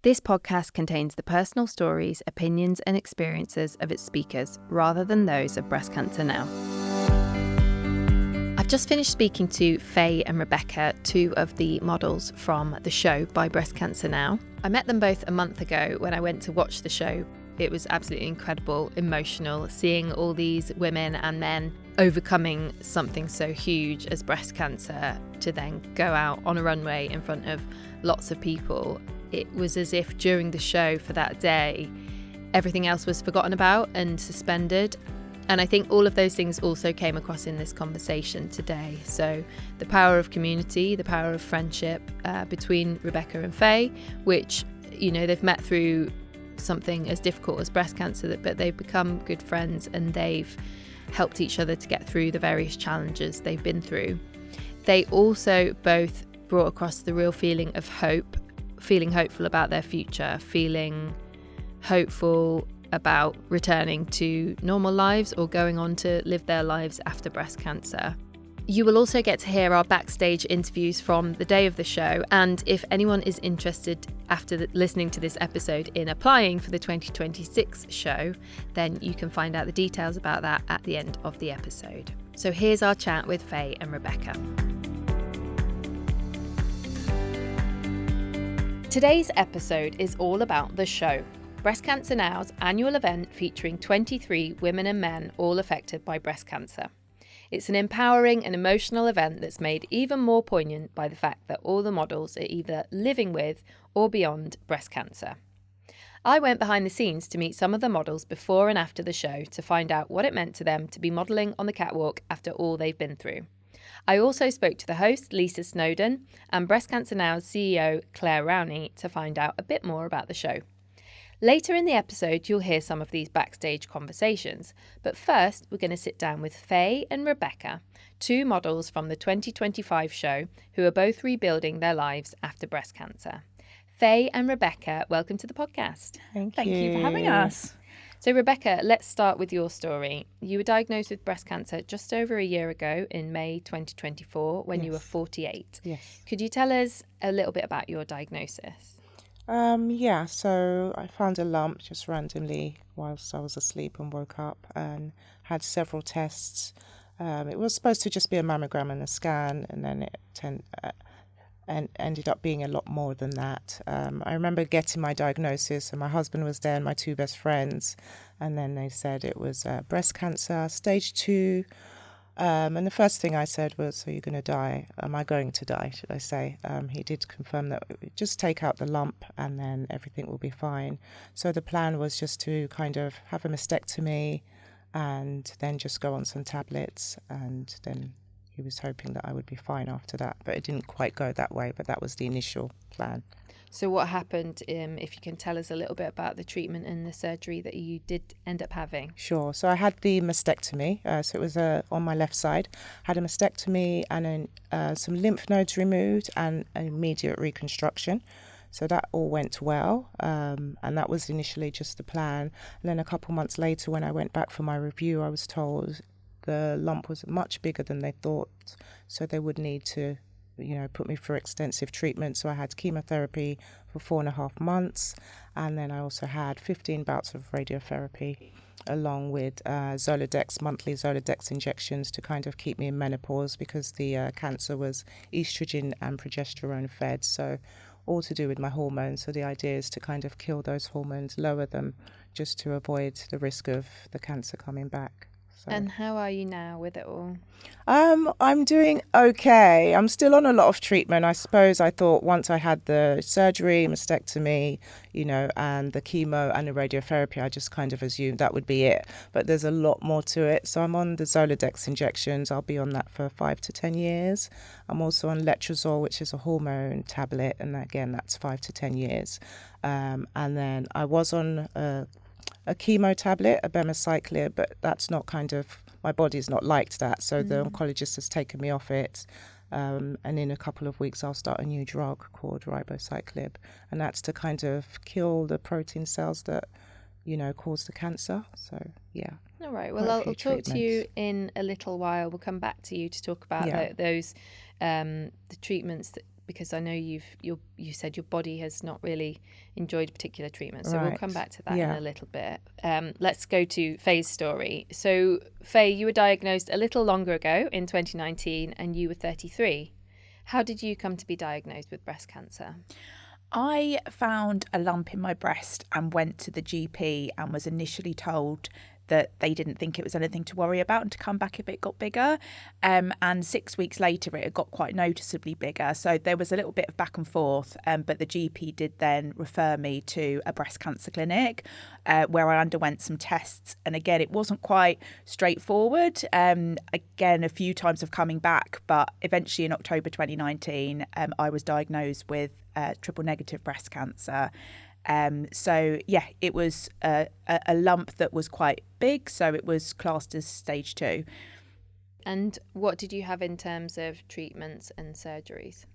This podcast contains the personal stories, opinions and experiences of its speakers rather than those of Breast Cancer Now. I've just finished speaking to Faye and Rebecca, two of the models from the show by Breast Cancer Now. I met them both a month ago when I went to watch the show. It was absolutely incredible, emotional, seeing all these women and men overcoming something so huge as breast cancer to then go out on a runway in front of lots of people. It was as if during the show for that day, everything else was forgotten about and suspended. And I think all of those things also came across in this conversation today. So the power of community, the power of friendship between Rebecca and Faye, which, you know, they've met through something as difficult as breast cancer, but they've become good friends and they've helped each other to get through the various challenges they've been through. They also both brought across the real feeling of hope, feeling hopeful about their future, feeling hopeful about returning to normal lives or going on to live their lives after breast cancer. You will also get to hear our backstage interviews from the day of the show, and if anyone is interested after listening to this episode in applying for the 2026 show, then you can find out the details about that at the end of the episode. So here's our chat with Faye and Rebecca. Today's episode is all about the show, Breast Cancer Now's annual event featuring 23 women and men all affected by breast cancer. It's an empowering and emotional event that's made even more poignant by the fact that all the models are either living with or beyond breast cancer. I went behind the scenes to meet some of the models before and after the show to find out what it meant to them to be modelling on the catwalk after all they've been through. I also spoke to the host, Lisa Snowdon, and Breast Cancer Now's CEO, Claire Rowney, to find out a bit more about the show. Later in the episode, you'll hear some of these backstage conversations, but first we're going to sit down with Faye and Rebecca, two models from the 2025 show who are both rebuilding their lives after breast cancer. Faye and Rebecca, welcome to the podcast. Thank you for having us. So Rebecca, let's start with your story. You were diagnosed with breast cancer just over a year ago in May 2024 when you were 48. Yes. Could you tell us a little bit about your diagnosis? So I found a lump just randomly whilst I was asleep and woke up and had several tests. It was supposed to just be a mammogram and a scan, and then it ended up being a lot more than that. I remember getting my diagnosis and my husband was there and my two best friends, and then they said it was breast cancer, stage 2. And the first thing I said was, are you going to die? Am I going to die, should I say? He did confirm that just take out the lump and then everything will be fine. So the plan was just to kind of have a mastectomy and then just go on some tablets, and then he was hoping that I would be fine after that. But it didn't quite go that way, but that was the initial plan. So what happened, if you can tell us a little bit about the treatment and the surgery that you did end up having? Sure. So I had the mastectomy. So it was on my left side. Had a mastectomy and then some lymph nodes removed and an immediate reconstruction. So that all went well. And that was initially just the plan. And then a couple months later, when I went back for my review, I was told the lump was much bigger than they thought. So they would need to put me through extensive treatment. So I had chemotherapy for 4.5 months. And then I also had 15 bouts of radiotherapy along with monthly Zoladex injections to kind of keep me in menopause because the cancer was estrogen and progesterone fed. So all to do with my hormones. So the idea is to kind of kill those hormones, lower them just to avoid the risk of the cancer coming back. So. And how are you now with it all? I'm doing okay. I'm still on a lot of treatment. I suppose I thought once I had the surgery, mastectomy, and the chemo and the radiotherapy, I just kind of assumed that would be it. But there's a lot more to it. So I'm on the Zoladex injections. I'll be on that for 5 to 10 years. I'm also on letrozole, which is a hormone tablet. And again, that's 5 to 10 years. And then I was on a chemo tablet, abemaciclib, but that's not my body's not liked that. So the oncologist has taken me off it. And in a couple of weeks, I'll start a new drug called ribociclib. And that's to kind of kill the protein cells that, cause the cancer. So, yeah. All right. Well, I'll talk to you in a little while. We'll come back to you to talk about those, the treatments because I know you said your body has not really enjoyed particular treatment, so we'll come back to that in a little bit. Let's go to Faye's story. So Faye, you were diagnosed a little longer ago in 2019 and you were 33. How did you come to be diagnosed with breast cancer? I found a lump in my breast and went to the GP and was initially told that they didn't think it was anything to worry about and to come back if it got bigger. And 6 weeks later, it had got quite noticeably bigger. So there was a little bit of back and forth, but the GP did then refer me to a breast cancer clinic where I underwent some tests. And again, it wasn't quite straightforward. Again, a few times of coming back, but eventually in October 2019, I was diagnosed with triple negative breast cancer. So yeah, it was a lump that was quite big, so it was classed as stage 2. And what did you have in terms of treatments and surgeries?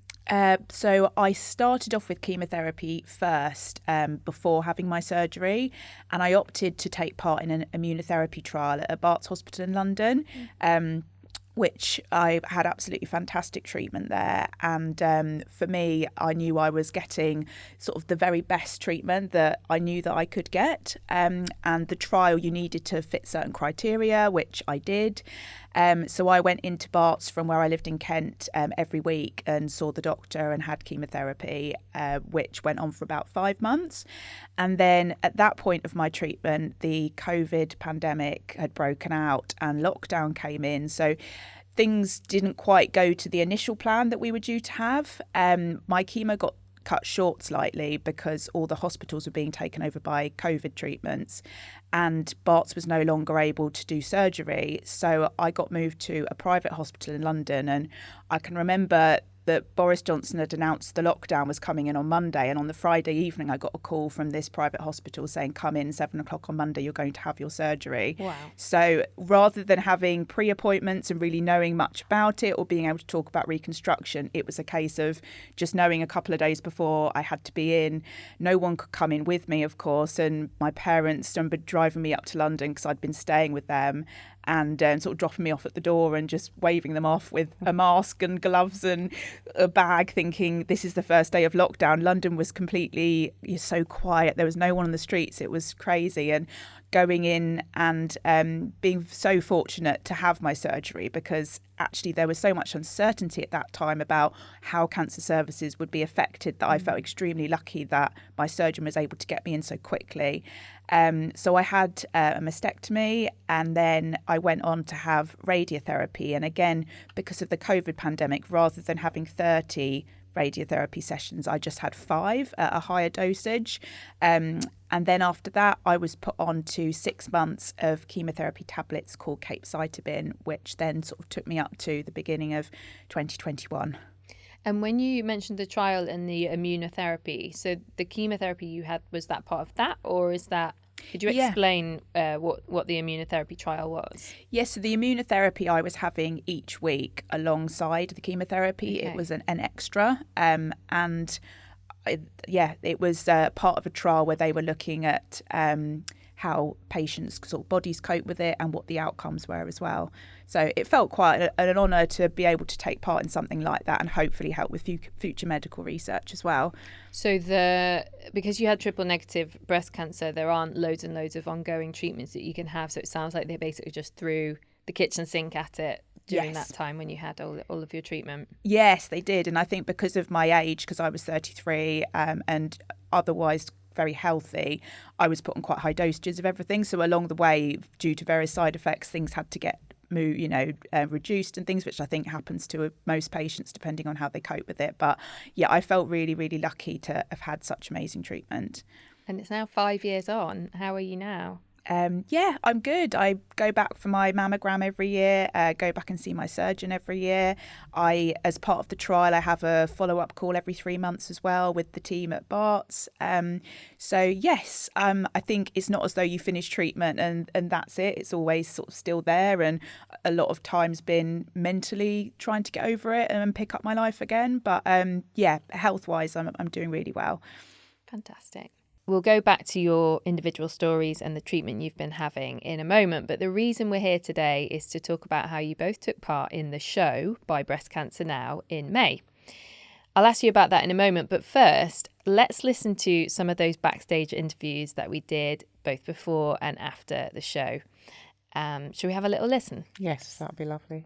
So I started off with chemotherapy first before having my surgery, and I opted to take part in an immunotherapy trial at Barts Hospital in London. Which I had absolutely fantastic treatment there. And for me, I knew I was getting sort of the very best treatment that I knew that I could get. And the trial, you needed to fit certain criteria, which I did. So I went into Barts from where I lived in Kent every week and saw the doctor and had chemotherapy, which went on for about 5 months. And then at that point of my treatment, the COVID pandemic had broken out and lockdown came in. So things didn't quite go to the initial plan that we were due to have. My chemo got cut short slightly because all the hospitals were being taken over by COVID treatments and Barts was no longer able to do surgery. So I got moved to a private hospital in London, and I can remember that Boris Johnson had announced the lockdown was coming in on Monday, and on the Friday evening I got a call from this private hospital saying, come in 7:00 on Monday, you're going to have your surgery. Wow. So rather than having pre-appointments and really knowing much about it or being able to talk about reconstruction, it was a case of just knowing a couple of days before I had to be in. No one could come in with me, of course, and my parents remember driving me up to London because I'd been staying with them, and sort of dropping me off at the door and just waving them off with a mask and gloves and a bag, thinking this is the first day of lockdown. London was completely so quiet. There was no one on the streets. It was crazy. And going in and being so fortunate to have my surgery, because actually there was so much uncertainty at that time about how cancer services would be affected that I felt extremely lucky that my surgeon was able to get me in so quickly. So I had a mastectomy, and then I went on to have radiotherapy. And again, because of the COVID pandemic, rather than having 30 radiotherapy sessions, I just had 5 at a higher dosage. And then after that, I was put on to 6 months of chemotherapy tablets called capecitabine, which then sort of took me up to the beginning of 2021. And when you mentioned the trial and the immunotherapy, so the chemotherapy you had, was that part of that, or is that, could you explain what the immunotherapy trial was? Yes, so the immunotherapy I was having each week alongside the chemotherapy, It was an extra, it was part of a trial where they were looking at how patients' sort of bodies cope with it and what the outcomes were as well. So it felt quite an honour to be able to take part in something like that and hopefully help with future medical research as well. So because you had triple negative breast cancer, there aren't loads and loads of ongoing treatments that you can have. So it sounds like they basically just threw the kitchen sink at it during that time when you had all of your treatment. Yes, they did. And I think because of my age, because I was 33 and otherwise very healthy, I was put on quite high dosages of everything. So along the way, due to various side effects, things had to get reduced and things, which I think happens to most patients depending on how they cope with it. But yeah, I felt really, really lucky to have had such amazing treatment. And it's now 5 years on. How are you now? I'm good. I go back for my mammogram every year, go back and see my surgeon every year. As part of the trial, I have a follow-up call every 3 months as well with the team at Barts. So yes, I think it's not as though you finish treatment and that's it. It's always sort of still there, and a lot of times been mentally trying to get over it and pick up my life again. But health-wise, I'm doing really well. Fantastic. We'll go back to your individual stories and the treatment you've been having in a moment. But the reason we're here today is to talk about how you both took part in the show By Breast Cancer Now in May. I'll ask you about that in a moment, but first, let's listen to some of those backstage interviews that we did both before and after the show. Shall we have a little listen? Yes, that'd be lovely.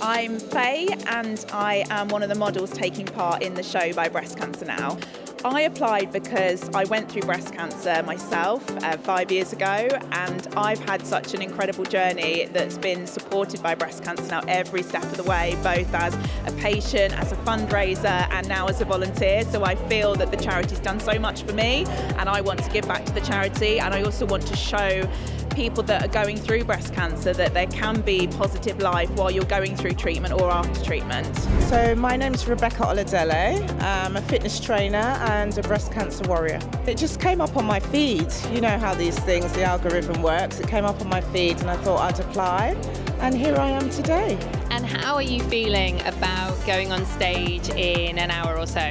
I'm Faye and I am one of the models taking part in the show by Breast Cancer Now. I applied because I went through breast cancer myself 5 years ago, and I've had such an incredible journey that's been supported by Breast Cancer Now every step of the way, both as a patient, as a fundraiser, and now as a volunteer. So I feel that the charity's done so much for me, and I want to give back to the charity, and I also want to show people that are going through breast cancer that there can be positive life while you're going through treatment or after treatment. So my name's Rebecca Oladele. I'm a fitness trainer and a breast cancer warrior. It just came up on my feed. You know how these things, the algorithm works. It came up on my feed and I thought I'd apply, and here I am today. And how are you feeling about going on stage in an hour or so?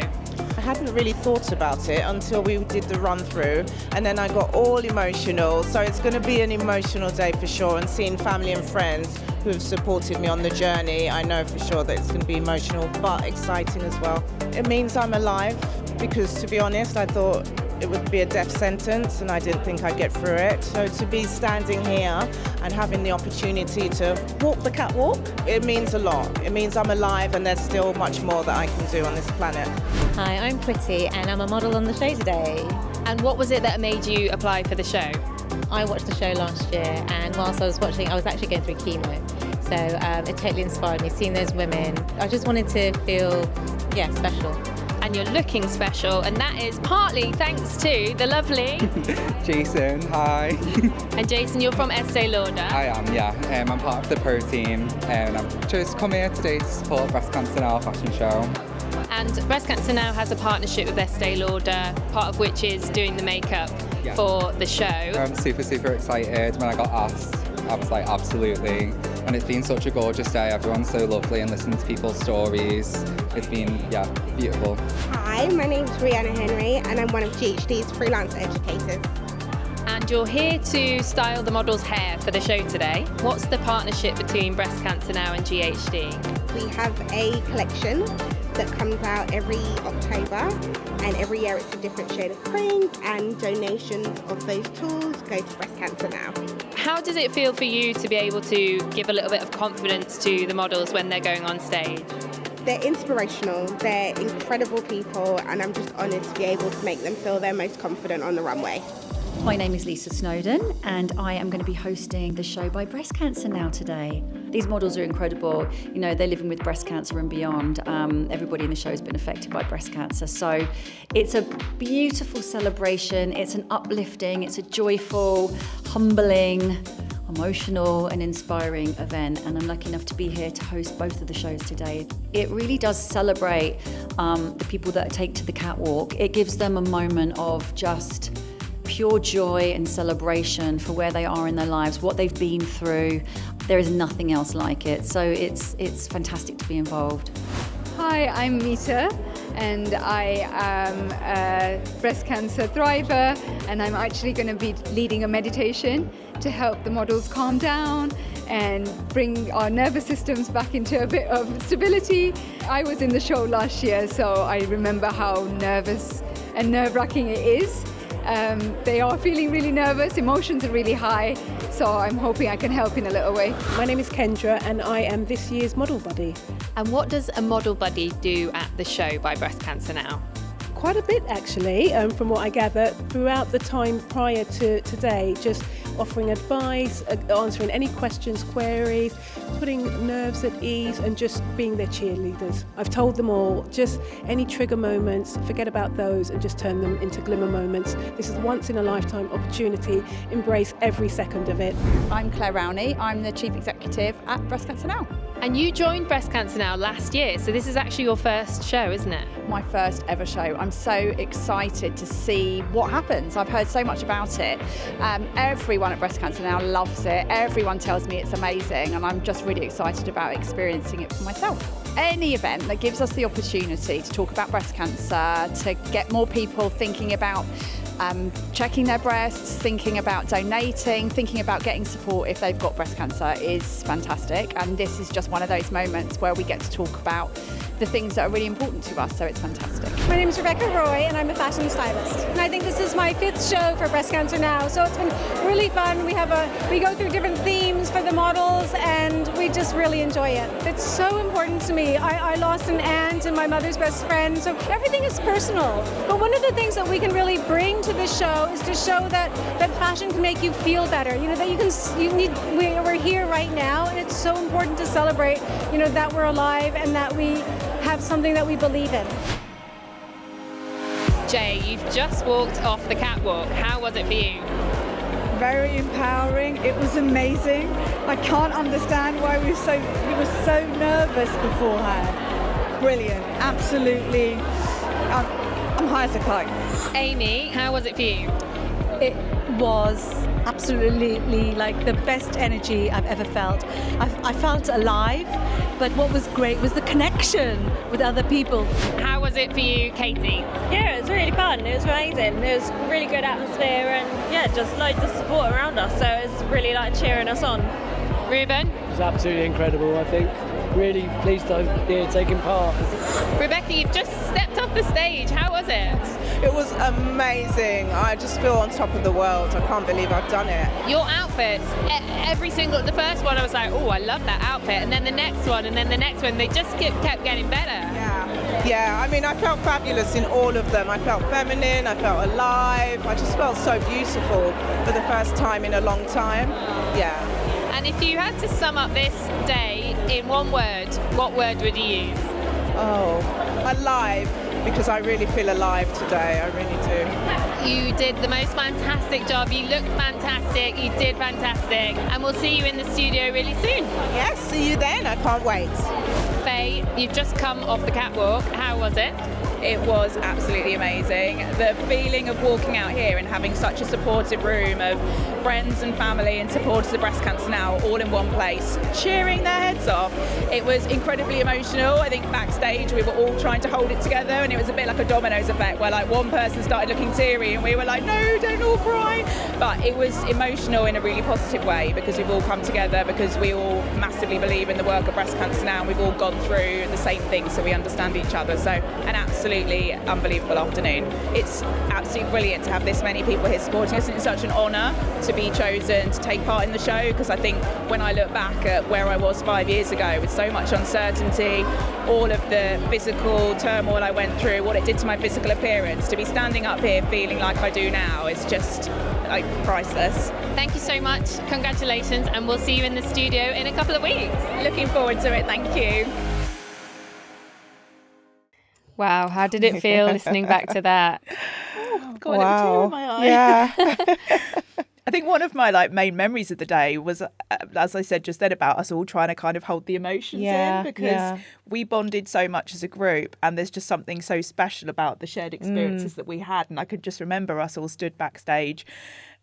I hadn't really thought about it until we did the run through, and then I got all emotional. So it's going to be an emotional day for sure, and seeing family and friends who have supported me on the journey, I know for sure that it's going to be emotional but exciting as well. It means I'm alive, because to be honest, I thought it would be a death sentence and I didn't think I'd get through it. So to be standing here and having the opportunity to walk the catwalk, it means a lot. It means I'm alive and there's still much more that I can do on this planet. Hi, I'm Pretty and I'm a model on the show today. And what was it that made you apply for the show? I watched the show last year, and whilst I was watching, I was actually going through chemo. So it totally inspired me, seeing those women. I just wanted to feel, special. And you're looking special, and that is partly thanks to the lovely Jason. Hi. And Jason, you're from Estee Lauder. I am, yeah. I'm part of the pro team, and I've just come here today to support Breast Cancer Now fashion show. And Breast Cancer Now has a partnership with Estee Lauder, part of which is doing the makeup for the show. I'm super, super excited. When I got asked, I was like, absolutely. And it's been such a gorgeous day. Everyone's so lovely, and listening to people's stories. It's been, beautiful. Hi, my name's Rihanna Henry, and I'm one of GHD's freelance educators. And you're here to style the model's hair for the show today. What's the partnership between Breast Cancer Now and GHD? We have a collection that comes out every October, and every year it's a different shade of pink, and donations of those tools go to Breast Cancer Now. How does it feel for you to be able to give a little bit of confidence to the models when they're going on stage? They're inspirational, they're incredible people, and I'm just honoured to be able to make them feel their most confident on the runway. My name is Lisa Snowden, and I am going to be hosting the show by Breast Cancer Now today. These models are incredible. You know, they're living with breast cancer and beyond. Everybody in the show has been affected by breast cancer. So it's a beautiful celebration. It's an uplifting, it's a joyful, humbling, emotional and inspiring event, and I'm lucky enough to be here to host both of the shows today. It really does celebrate the people that take to the catwalk. It gives them a moment of just pure joy and celebration for where they are in their lives, what they've been through. There is nothing else like it, so it's fantastic to be involved. Hi, I'm Mita, and I am a breast cancer thriver, and I'm actually going to be leading a meditation to help the models calm down and bring our nervous systems back into a bit of stability. I was in the show last year, so I remember how nervous and nerve-wracking it is. They are feeling really nervous, emotions are really high, so I'm hoping I can help in a little way. My name is Kendra and I am this year's model buddy. And what does a model buddy do at the show by Breast Cancer Now? Quite a bit actually, from what I gather, throughout the time prior to today, just offering advice, answering any questions, queries, putting nerves at ease and just being their cheerleaders. I've told them all, just any trigger moments, forget about those and just turn them into glimmer moments. This is a once in a lifetime opportunity, embrace every second of it. I'm Claire Rowney, I'm the Chief Executive at Breast Cancer Now. And you joined Breast Cancer Now last year, so this is actually your first show, isn't it? My first ever show. I'm so excited to see what happens. I've heard so much about it. Everyone at Breast Cancer Now loves it. Everyone tells me it's amazing, and I'm just really excited about experiencing it for myself. Any event that gives us the opportunity to talk about breast cancer, to get more people thinking about checking their breasts, thinking about donating, thinking about getting support if they've got breast cancer is fantastic. And this is just one of those moments where we get to talk about the things that are really important to us, so it's fantastic. My name is Rebecca Roy and I'm a fashion stylist. And I think this is my 5th show for Breast Cancer Now, so it's been really fun. We go through different themes for the models and we just really enjoy it. It's so important to me. I lost an aunt and my mother's best friend, so everything is personal. But one of the things that we can really bring to this show is to show that fashion can make you feel better. You know, that we're here right now, and it's so important to celebrate, you know, that we're alive and that we have something that we believe in. Jay, you've just walked off the catwalk. How was it for you? Very empowering. It was amazing. I can't understand why we were so nervous beforehand. Brilliant. Absolutely. I'm high as a kite. Amy, how was it for you? It was absolutely like the best energy I've ever felt. I felt alive, but what was great was the connection with other people. How was it for you, Katie? Yeah, it was really fun. It was amazing. It was a really good atmosphere and yeah, just loads of support around us. So it was really like cheering us on. Ruben? It was absolutely incredible, I think. Really pleased to be here taking part. Rebecca, you've just stepped off the stage. How was it? It was amazing. I just feel on top of the world. I can't believe I've done it. Your outfits, the first one I was like, oh, I love that outfit. And then the next one, and then the next one, they just kept getting better. Yeah, I mean, I felt fabulous in all of them. I felt feminine, I felt alive. I just felt so beautiful for the first time in a long time. Yeah. And if you had to sum up this day in one word, what word would you use? Oh, alive, because I really feel alive today, I really do. You did the most fantastic job, you looked fantastic, you did fantastic, and we'll see you in the studio really soon. Yes, see you then, I can't wait. Faye, you've just come off the catwalk, how was it? It was absolutely amazing. The feeling of walking out here and having such a supportive room of friends and family and supporters of Breast Cancer Now all in one place, cheering their heads off. It was incredibly emotional. I think backstage we were all trying to hold it together and it was a bit like a dominoes effect where like one person started looking teary and we were like, no, don't all cry. But it was emotional in a really positive way because we've all come together because we all massively believe in the work of Breast Cancer Now and we've all gone through the same thing so we understand each other. So an absolutely unbelievable afternoon. It's absolutely brilliant to have this many people here supporting us and it's such an honour to be chosen to take part in the show because I think when I look back at where I was 5 years ago with so much uncertainty, all of the physical turmoil I went through, what it did to my physical appearance, to be standing up here feeling like I do now is just like priceless. Thank you so much, congratulations, and we'll see you in the studio in a couple of weeks. Looking forward to it, thank you. Wow, how did it feel listening back to that? Oh, God, wow. It was a tear in my eye. Yeah. I think one of my main memories of the day was, as I said just then, about us all trying to kind of hold the emotions in because we bonded so much as a group and there's just something so special about the shared experiences that we had. And I could just remember us all stood backstage.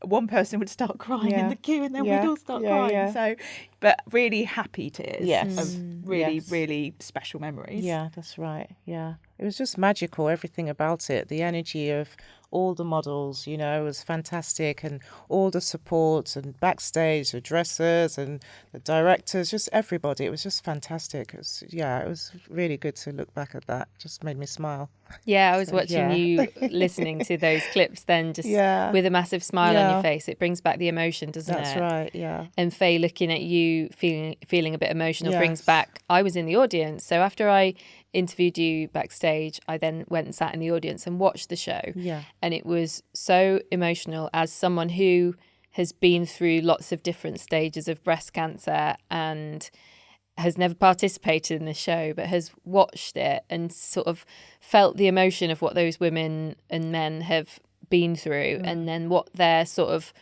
One person would start crying in the queue and then we'd all start crying. Yeah. So, but really happy tears of really special memories. Yeah, that's right. Yeah. It was just magical, everything about it. The energy of all the models, you know, was fantastic, and all the support and backstage, the dressers and the directors, just everybody. It was just fantastic. It was really good to look back at that. Just made me smile. Yeah, I was watching you listening to those clips then just with a massive smile on your face. It brings back the emotion, doesn't it? That's right, yeah. And Faye looking at you feeling a bit emotional brings back, I was in the audience. So after I interviewed you backstage, I then went and sat in the audience and watched the show. Yeah. And it was so emotional as someone who has been through lots of different stages of breast cancer and has never participated in the show but has watched it and sort of felt the emotion of what those women and men have been through and then what they're sort of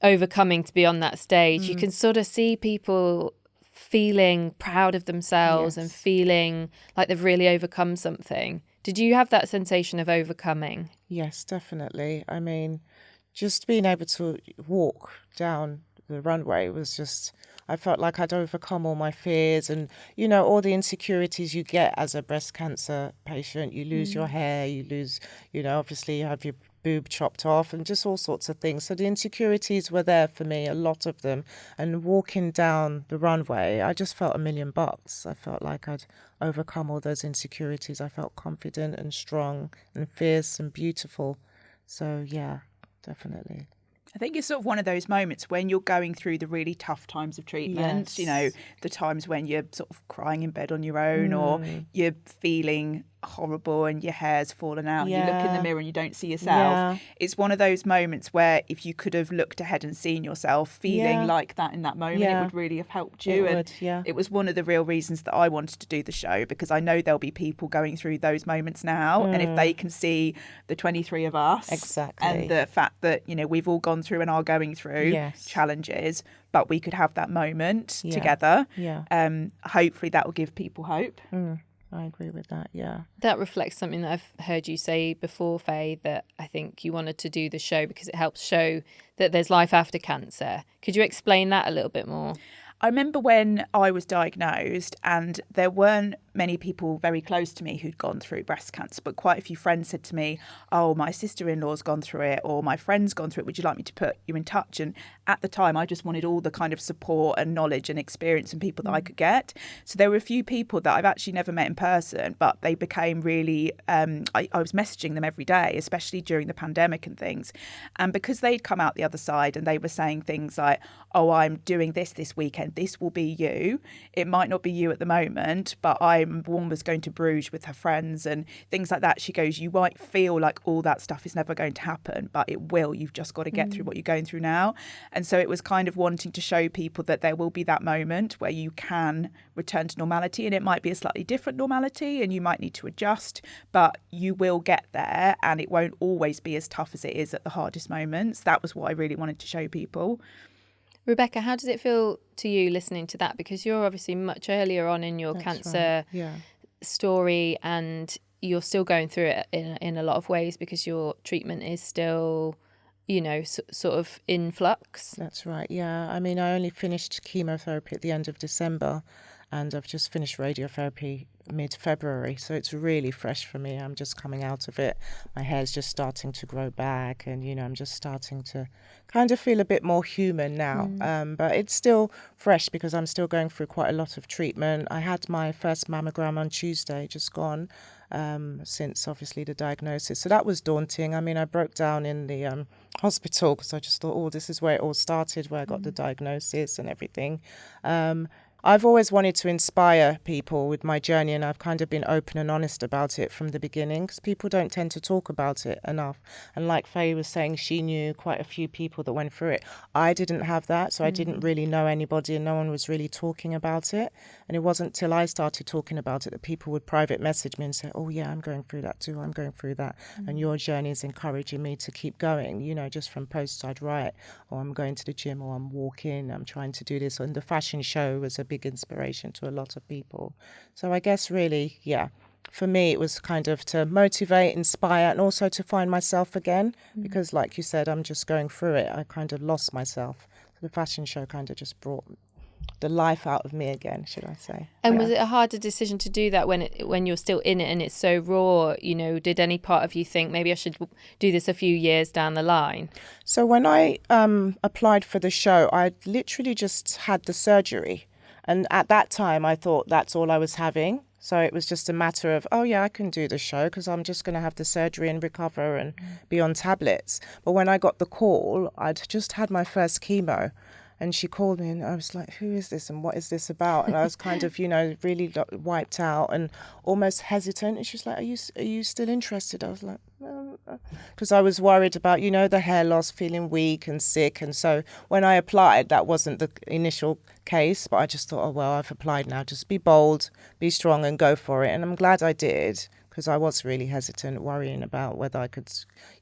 overcoming to be on that stage. You can sort of see people feeling proud of themselves and feeling like they've really overcome something. Did you have that sensation of overcoming? Yes, definitely. I mean, just being able to walk down the runway was just, I felt like I'd overcome all my fears and, you know, all the insecurities you get as a breast cancer patient. You lose your hair, you lose, you know, obviously you have your boob chopped off and just all sorts of things. So the insecurities were there for me, a lot of them. And walking down the runway, I just felt $1,000,000. I felt like I'd overcome all those insecurities. I felt confident and strong and fierce and beautiful. So yeah, definitely. I think it's sort of one of those moments when you're going through the really tough times of treatment, you know, the times when you're sort of crying in bed on your own or you're feeling horrible and your hair's fallen out and you look in the mirror and you don't see yourself. It's one of those moments where if you could have looked ahead and seen yourself feeling like that in that moment, it would really have helped you. It was one of the real reasons that I wanted to do the show, because I know there'll be people going through those moments now, and if they can see the 23 of us and the fact that, you know, we've all gone through and are going through challenges, but we could have that moment together. Hopefully that will give people hope. I agree with that, yeah. That reflects something that I've heard you say before, Faye, that I think you wanted to do the show because it helps show that there's life after cancer. Could you explain that a little bit more? I remember when I was diagnosed and there weren't many people very close to me who'd gone through breast cancer, but quite a few friends said to me, oh, my sister-in-law's gone through it, or my friend's gone through it, would you like me to put you in touch? And at the time, I just wanted all the kind of support and knowledge and experience and people that I could get. So there were a few people that I've actually never met in person, but they became really, I was messaging them every day, especially during the pandemic and things. And because they'd come out the other side and they were saying things like, oh, I'm doing this weekend, this will be you. It might not be you at the moment, but one was going to Bruges with her friends and things like that. She goes, you might feel like all that stuff is never going to happen, but it will. You've just got to get through what you're going through now. And so it was kind of wanting to show people that there will be that moment where you can return to normality, and it might be a slightly different normality and you might need to adjust, but you will get there and it won't always be as tough as it is at the hardest moments. That was what I really wanted to show people. Rebecca, how does it feel to you listening to that? Because you're obviously much earlier on in your cancer story, and you're still going through it in a lot of ways because your treatment is still, you know, sort of in flux. That's right, yeah. I mean, I only finished chemotherapy at the end of December, and I've just finished radiotherapy mid-February, so it's really fresh for me. I'm just coming out of it. My hair's just starting to grow back, and, you know, I'm just starting to kind of feel a bit more human now. But it's still fresh because I'm still going through quite a lot of treatment. I had my first mammogram on Tuesday, just gone, since obviously the diagnosis. So that was daunting. I mean, I broke down in the hospital because I just thought, oh, this is where it all started, where I got the diagnosis and everything. I've always wanted to inspire people with my journey, and I've kind of been open and honest about it from the beginning because people don't tend to talk about it enough. And like Faye was saying, she knew quite a few people that went through it. I didn't have that, so I didn't really know anybody, and no one was really talking about it. And it wasn't till I started talking about it that people would private message me and say, oh yeah, I'm going through that too, I'm going through that. And your journey is encouraging me to keep going, you know, just from posts I'd write, or I'm going to the gym, or I'm walking, I'm trying to do this. And the fashion show was a big inspiration to a lot of people. So I guess really, yeah, for me it was kind of to motivate, inspire, and also to find myself again, because like you said, I'm just going through it. I kind of lost myself. So the fashion show kind of just brought the life out of me again, should I say. And was it a harder decision to do that when you're still in it and it's so raw? You know, did any part of you think maybe I should do this a few years down the line? So when I applied for the show, I literally just had the surgery. And at that time, I thought that's all I was having. So it was just a matter of, oh, yeah, I can do the show because I'm just going to have the surgery and recover and be on tablets. But when I got the call, I'd just had my first chemo. And she called me and I was like, who is this and what is this about? And I was kind of, you know, really wiped out and almost hesitant. And she was like, are you still interested? I was like, no. Because I was worried about, you know, the hair loss, feeling weak and sick. And so when I applied, that wasn't the initial case. But I just thought, oh, well, I've applied now. Just be bold, be strong and go for it. And I'm glad I did, because I was really hesitant, worrying about whether I could,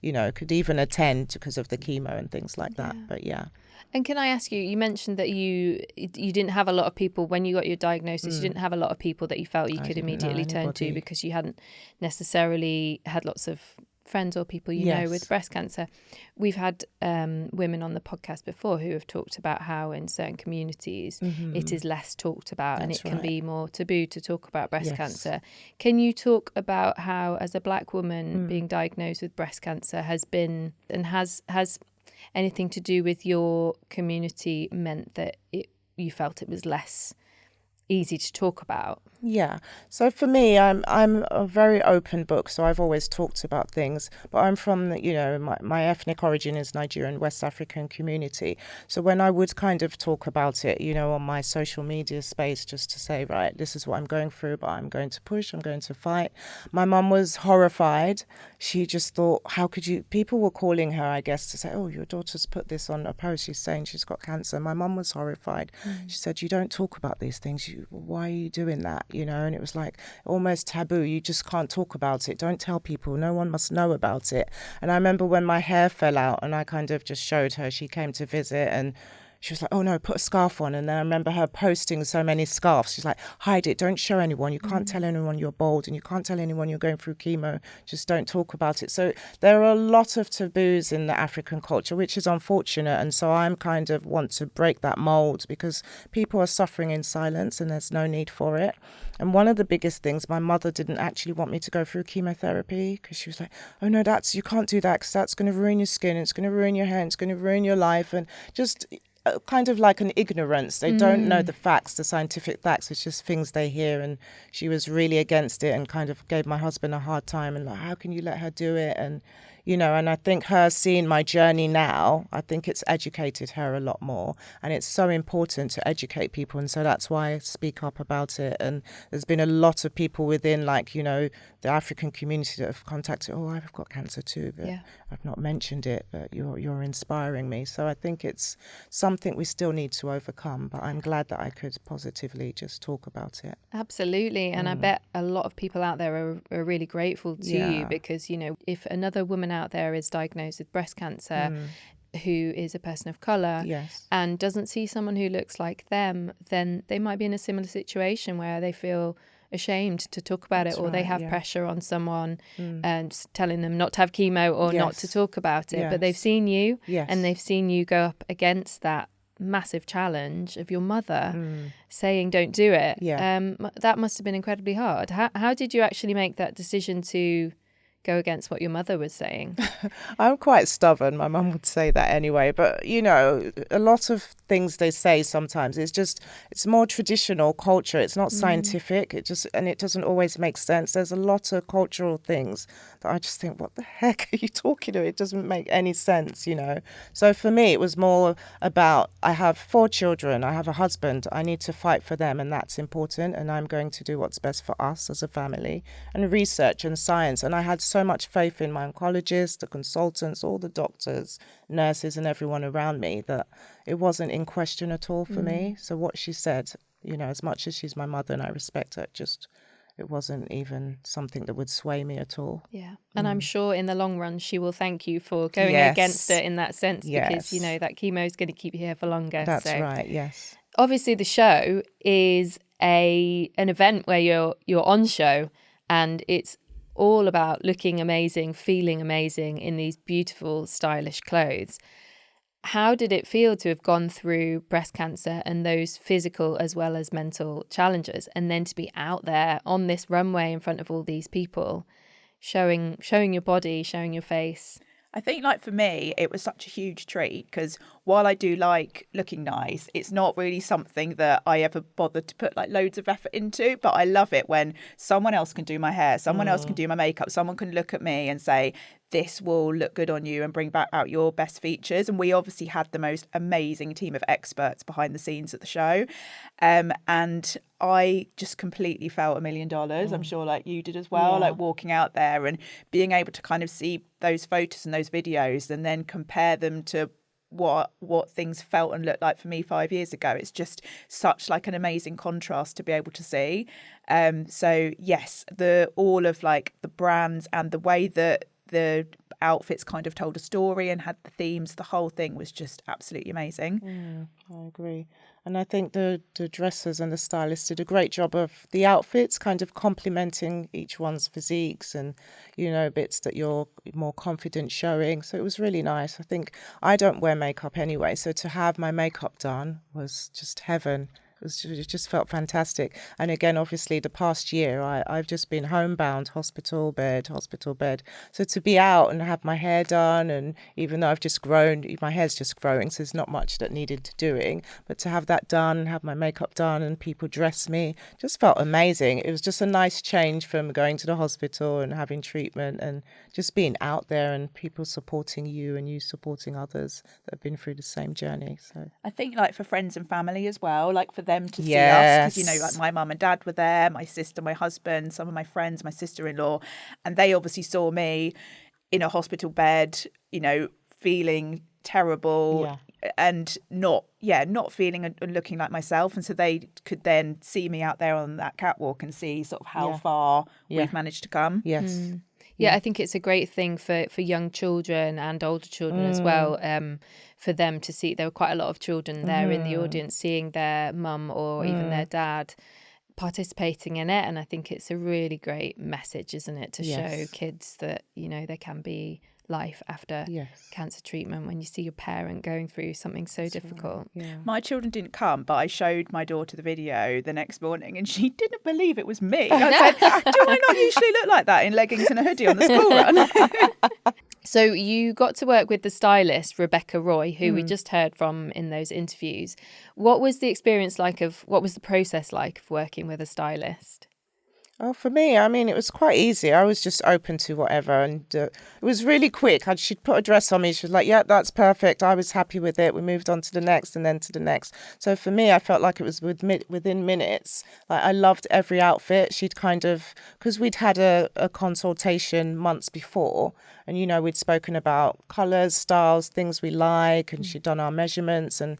you know, could even attend because of the chemo and things like that. But yeah. And can I ask you, you mentioned that you didn't have a lot of people, when you got your diagnosis, you didn't have a lot of people that you felt you could immediately turn to because you hadn't necessarily had lots of friends or people you know with breast cancer. We've had women on the podcast before who have talked about how in certain communities it is less talked about, and it can be more taboo to talk about breast cancer. Can you talk about how, as a Black woman being diagnosed with breast cancer, has been and has anything to do with your community meant that you felt it was less easy to talk about? Yeah. So for me, I'm a very open book. So I've always talked about things, but I'm from my ethnic origin is Nigerian, West African community. So when I would kind of talk about it, on my social media space, just to say, right, this is what I'm going through, but I'm going to push, I'm going to fight. My mum was horrified. She just thought, how could you? People were calling her, I guess, to say, oh, your daughter's put this on a post. She's saying she's got cancer. My mum was horrified. She said, you don't talk about these things. Why are you doing that? And it was like almost taboo. You just can't talk about it. Don't tell people. No one must know about it. And I remember when my hair fell out and I kind of just showed her, she came to visit and she was like, oh no, put a scarf on. And then I remember her posting so many scarves. She's like, hide it, don't show anyone. You can't tell anyone you're bald and you can't tell anyone you're going through chemo. Just don't talk about it. So there are a lot of taboos in the African culture, which is unfortunate. And so I'm kind of want to break that mold because people are suffering in silence and there's no need for it. And one of the biggest things, my mother didn't actually want me to go through chemotherapy because she was like, oh no, you can't do that because that's going to ruin your skin. It's going to ruin your hair. It's going to ruin your life. And just kind of like an ignorance. They don't know the facts, the scientific facts. It's just things they hear. And she was really against it and kind of gave my husband a hard time and like, how can you let her do it? And and I think her seeing my journey now, I think it's educated her a lot more. And it's so important to educate people. And so that's why I speak up about it. And there's been a lot of people within the African community that have contacted, oh, I've got cancer too, but I've not mentioned it, but you're inspiring me. So I think it's something we still need to overcome. But I'm glad that I could positively just talk about it. Absolutely. And I bet a lot of people out there are really grateful to you because, if another woman out there is diagnosed with breast cancer who is a person of colour and doesn't see someone who looks like them, then they might be in a similar situation where they feel ashamed to talk about it, or they have pressure on someone and telling them not to have chemo or not to talk about it. But they've seen you and they've seen you go up against that massive challenge of your mother saying don't do it. That must have been incredibly hard. How did you actually make that decision to go against what your mother was saying? I'm quite stubborn. My mum would say that anyway. But, a lot of things they say sometimes, it's more traditional culture. It's not scientific. And it doesn't always make sense. There's a lot of cultural things that I just think, what the heck are you talking about? It doesn't make any sense, So for me, it was more about, I have 4 children. I have a husband. I need to fight for them. And that's important. And I'm going to do what's best for us as a family, and research and science. And I had so much faith in my oncologist, the consultants, all the doctors, nurses and everyone around me that it wasn't in question at all for me. So what she said, as much as she's my mother and I respect her, it wasn't even something that would sway me at all. Yeah. And I'm sure in the long run, she will thank you for going against it in that sense because, that chemo is going to keep you here for longer. That's right, yes. Obviously, the show is an event where you're on show and it's all about looking amazing, feeling amazing in these beautiful, stylish clothes. How did it feel to have gone through breast cancer and those physical as well as mental challenges, and then to be out there on this runway in front of all these people, showing your body, showing your face? I think for me, it was such a huge treat because while I do like looking nice, it's not really something that I ever bothered to put loads of effort into. But I love it when someone else can do my hair, someone else can do my makeup, someone can look at me and say, this will look good on you and bring back out your best features. And we obviously had the most amazing team of experts behind the scenes at the show. And I just completely felt $1 million. I'm sure you did as well, walking out there and being able to kind of see those photos and those videos and then compare them to what things felt and looked like for me 5 years ago. It's just such an amazing contrast to be able to see. So yes, all of the brands and the way that the outfits kind of told a story and had the themes. The whole thing was just absolutely amazing. I agree. And I think the dressers and the stylists did a great job of the outfits, kind of complementing each one's physiques and, you know, bits that you're more confident showing. So it was really nice. I think I don't wear makeup anyway, so to have my makeup done was just heaven. It just felt fantastic. And again, obviously, the past year, I've just been homebound, hospital bed. So to be out and have my hair done, and even though I've just grown, my hair's just growing, so there's not much that needed doing. But to have that done, have my makeup done, and people dress me, just felt amazing. It was just a nice change from going to the hospital and having treatment and just being out there and people supporting you and you supporting others that have been through the same journey. So I think like for friends and family as well, like for them to see us, because, you know, like my mum and dad were there, my sister, my husband, some of my friends, my sister-in-law, and they obviously saw me in a hospital bed, you know, feeling terrible and not feeling and looking like myself. And so they could then see me out there on that catwalk and see sort of how far we've managed to come. Yeah, I think it's a great thing for young children and older children as well, for them to see. There were quite a lot of children there in the audience seeing their mum or even their dad participating in it. And I think it's a really great message, isn't it, to show kids that, you know, there can be life after cancer treatment when you see your parent going through something so difficult. My children didn't come, but I showed my daughter the video the next morning and she didn't believe it was me. I said, do I not usually look like that in leggings and a hoodie on the school run? So you got to work with the stylist, Rebecca Roy, who we just heard from in those interviews. What was the experience like what was the process like of working with a stylist? Oh, for me, I mean, it was quite easy. I was just open to whatever, and it was really quick. She'd put a dress on me. She was like, yeah, that's perfect. I was happy with it. We moved on to the next and then to the next. So for me, I felt like it was within minutes. Like, I loved every outfit. She'd kind of, because we'd had a consultation months before, and, you know, we'd spoken about colours, styles, things we like, and she'd done our measurements, and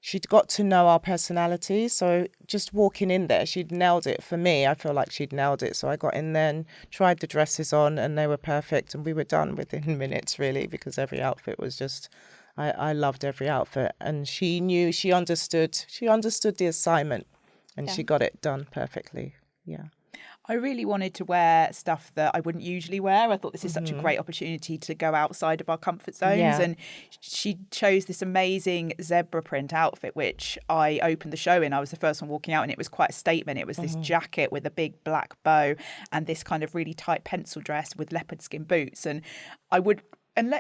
she'd got to know our personalities. So just walking in there, she'd nailed it for me. I feel like she'd nailed it. So I got in there and tried the dresses on and they were perfect. And we were done within minutes, really, because every outfit was just, I loved every outfit. And she knew, she understood the assignment and she got it done perfectly. Yeah. I really wanted to wear stuff that I wouldn't usually wear. I thought this is such a great opportunity to go outside of our comfort zones. Yeah. And she chose this amazing zebra print outfit, which I opened the show in. I was the first one walking out and it was quite a statement. It was this jacket with a big black bow and this kind of really tight pencil dress with leopard skin boots. And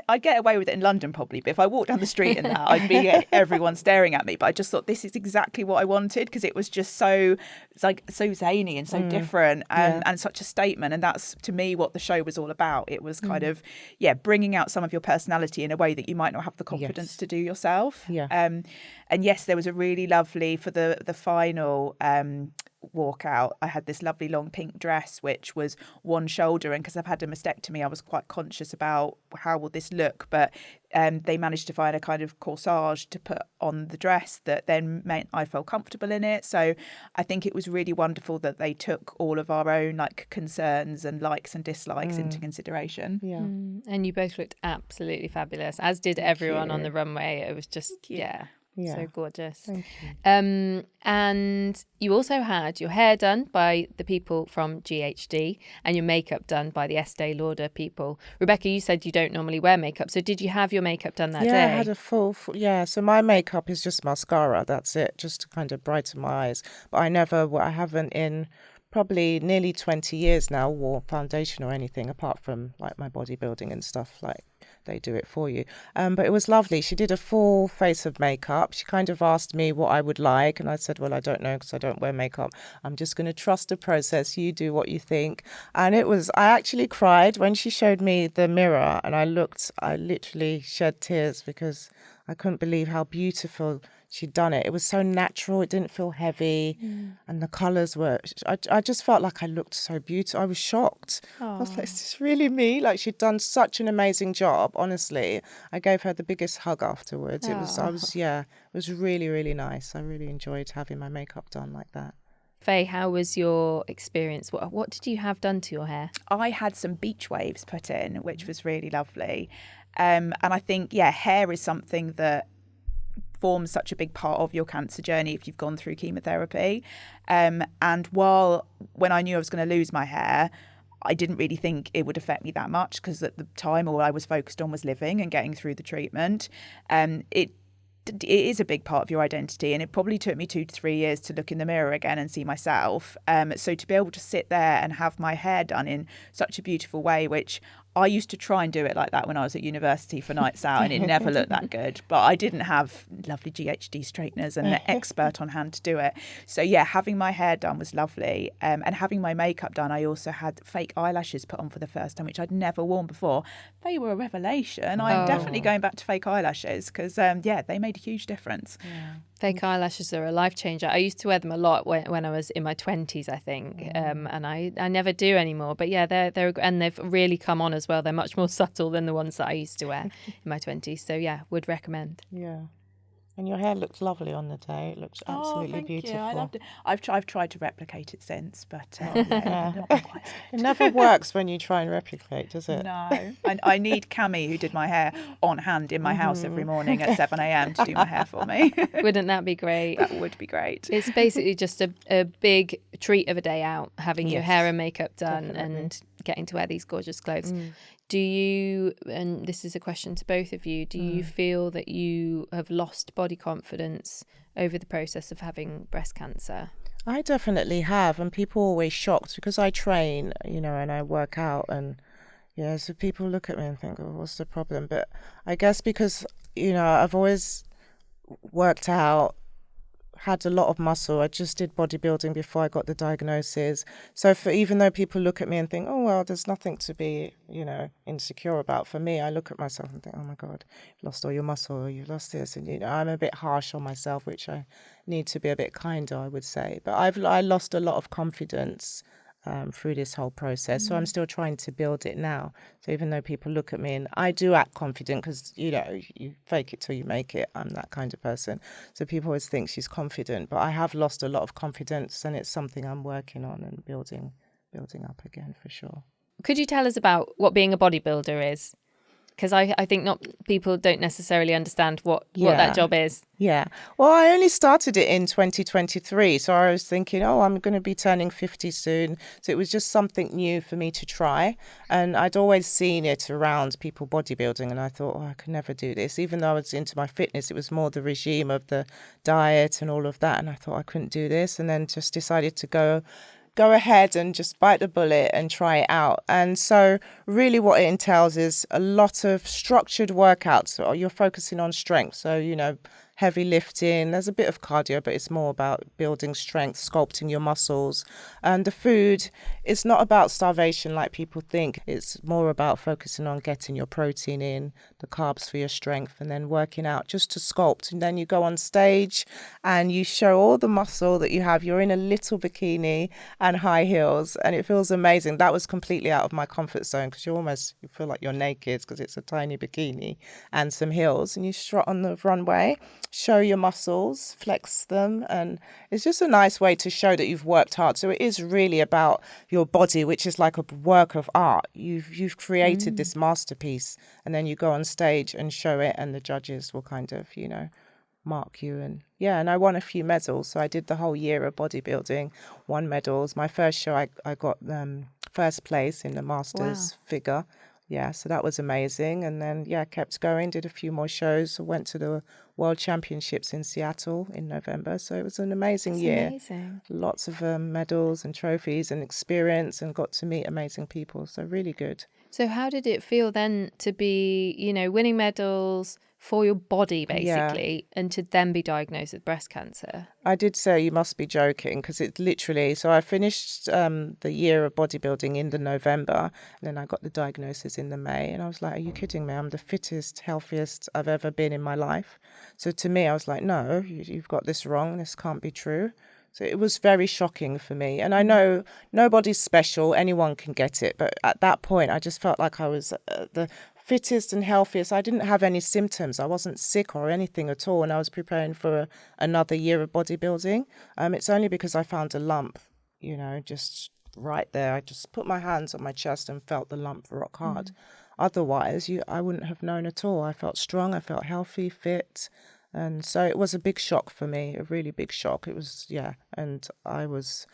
I'd get away with it in London probably, but if I walked down the street in that, I'd be everyone staring at me. But I just thought this is exactly what I wanted because it was just so zany and so different and such a statement. And that's, to me, what the show was all about. It was kind of, bringing out some of your personality in a way that you might not have the confidence to do yourself. Yeah. And yes, there was a really lovely, for the final walkout, I had this lovely long pink dress which was one shoulder, and because I've had a mastectomy I was quite conscious about how will this look, but they managed to find a kind of corsage to put on the dress that then meant I felt comfortable in it. So I think it was really wonderful that they took all of our own concerns and likes and dislikes into consideration. And you both looked absolutely fabulous, as did everyone on the runway. It was just so gorgeous. Thank you. And you also had your hair done by the people from GHD and your makeup done by the Estee Lauder people. Rebecca, you said you don't normally wear makeup, so did you have your makeup done that day? Yeah, I had a full so my makeup is just mascara, that's it, just to kind of brighten my eyes. But I haven't in probably nearly 20 years now wore foundation or anything apart from like my bodybuilding and stuff, like they do it for you. But it was lovely. She did a full face of makeup. She kind of asked me what I would like and I said, well, I don't know because I don't wear makeup. I'm just going to trust the process. You do what you think. And I actually cried when she showed me the mirror and I literally shed tears because I couldn't believe how beautiful she'd done it. It was so natural. It didn't feel heavy. And the colours were... I just felt like I looked so beautiful. I was shocked. I was like, is this really me? Like, she'd done such an amazing job, honestly. I gave her the biggest hug afterwards. It was really, really nice. I really enjoyed having my makeup done like that. Faye, how was your experience? What did you have done to your hair? I had some beach waves put in, which was really lovely. And I think, hair is something that forms such a big part of your cancer journey if you've gone through chemotherapy. And when I knew I was going to lose my hair, I didn't really think it would affect me that much, because at the time all I was focused on was living and getting through the treatment. It is a big part of your identity, and it probably took me 2 to 3 years to look in the mirror again and see myself. So to be able to sit there and have my hair done in such a beautiful way, which I used to try and do it like that when I was at university for nights out, and it never looked that good. But I didn't have lovely GHD straighteners and an expert on hand to do it. So having my hair done was lovely. And having my makeup done, I also had fake eyelashes put on for the first time, which I'd never worn before. They were a revelation. I'm definitely going back to fake eyelashes because, they made a huge difference. Yeah. Fake eyelashes are a life changer. I used to wear them a lot when I was in my 20s, I think, and I never do anymore. But they've really come on as well. They're much more subtle than the ones that I used to wear in my 20s. So would recommend. Yeah. And your hair looked lovely on the day. It looked absolutely beautiful. You. I loved it. I've tried to replicate it since, but it never works when you try and replicate, does it? No. I need Cami, who did my hair, on hand in my house every morning at 7 a.m. to do my hair for me. Wouldn't that be great? That would be great. It's basically just a big treat of a day out, having your hair and makeup done and getting to wear these gorgeous clothes. Do you, and this is a question to both of you, do you feel that you have lost body confidence over the process of having breast cancer? I definitely have, and people are always shocked because I train, and I work out, and so people look at me and think, oh, what's the problem? But I guess because, I've always worked out, had a lot of muscle. I just did bodybuilding before I got the diagnosis. So even though people look at me and think, oh, well, there's nothing to be, insecure about. For me, I look at myself and think, oh my God, you've lost all your muscle, or you've lost this. And, I'm a bit harsh on myself, which I need to be a bit kinder, I would say. But I lost a lot of confidence through this whole process. So I'm still trying to build it now. So even though people look at me, and I do act confident because, you fake it till you make it. I'm that kind of person. So people always think she's confident, but I have lost a lot of confidence, and it's something I'm working on and building up again for sure. Could you tell us about what being a bodybuilder is? Because I think people don't necessarily understand what that job is. Yeah. Well, I only started it in 2023. So I was thinking, I'm going to be turning 50 soon. So it was just something new for me to try. And I'd always seen it around people bodybuilding. And I thought, I could never do this. Even though I was into my fitness, it was more the regime of the diet and all of that. And I thought I couldn't do this. And then just decided to go ahead and just bite the bullet and try it out. And so really what it entails is a lot of structured workouts. So you're focusing on strength. So, heavy lifting. There's a bit of cardio, but it's more about building strength, sculpting your muscles. And the food, it's not about starvation like people think. It's more about focusing on getting your protein in, the carbs for your strength, and then working out just to sculpt. And then you go on stage and you show all the muscle that you have. You're in a little bikini and high heels, and it feels amazing. That was completely out of my comfort zone because you feel like you're naked because it's a tiny bikini and some heels, and you strut on the runway, show your muscles, flex them, and it's just a nice way to show that you've worked hard. So it is really about your body, which is like a work of art. You've created this masterpiece, and then you go on stage and show it, and the judges will kind of, mark you. And I won a few medals. So I did the whole year of bodybuilding, won medals. My first show, I got first place in the Masters figure. Yeah, so that was amazing. And then, kept going, did a few more shows, went to the World Championships in Seattle in November. So it was an amazing year. Amazing. Lots of medals and trophies and experience, and got to meet amazing people. So really good. So how did it feel then to be, winning medals for your body, basically, and to then be diagnosed with breast cancer? I did say you must be joking, because it literally, so I finished the year of bodybuilding in the November, and then I got the diagnosis in the May, and I was like, are you kidding me? I'm the fittest, healthiest I've ever been in my life. So to me, I was like, no, you've got this wrong. This can't be true. So it was very shocking for me. And I know nobody's special. Anyone can get it. But at that point, I just felt like I was the fittest and healthiest. I didn't have any symptoms. I wasn't sick or anything at all, and I was preparing for another year of bodybuilding. It's only because I found a lump, just right there. I just put my hands on my chest and felt the lump rock hard. Otherwise, I wouldn't have known at all. I felt strong, I felt healthy, fit. And so it was a big shock for me, a really big shock. It was, and I was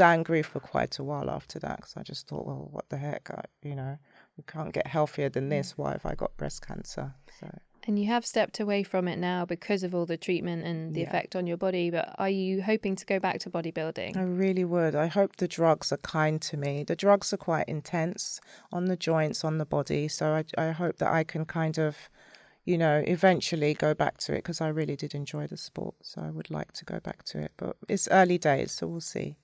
angry for quite a while after that, because I just thought, well, what the heck, you can't get healthier than this. Why have I got breast cancer? So. And you have stepped away from it now because of all the treatment and the effect on your body, but are you hoping to go back to bodybuilding? I really would. I hope the drugs are kind to me. The drugs are quite intense on the joints, on the body, so I hope that I can kind of, eventually go back to it, because I really did enjoy the sport, so I would like to go back to it. But it's early days, so we'll see.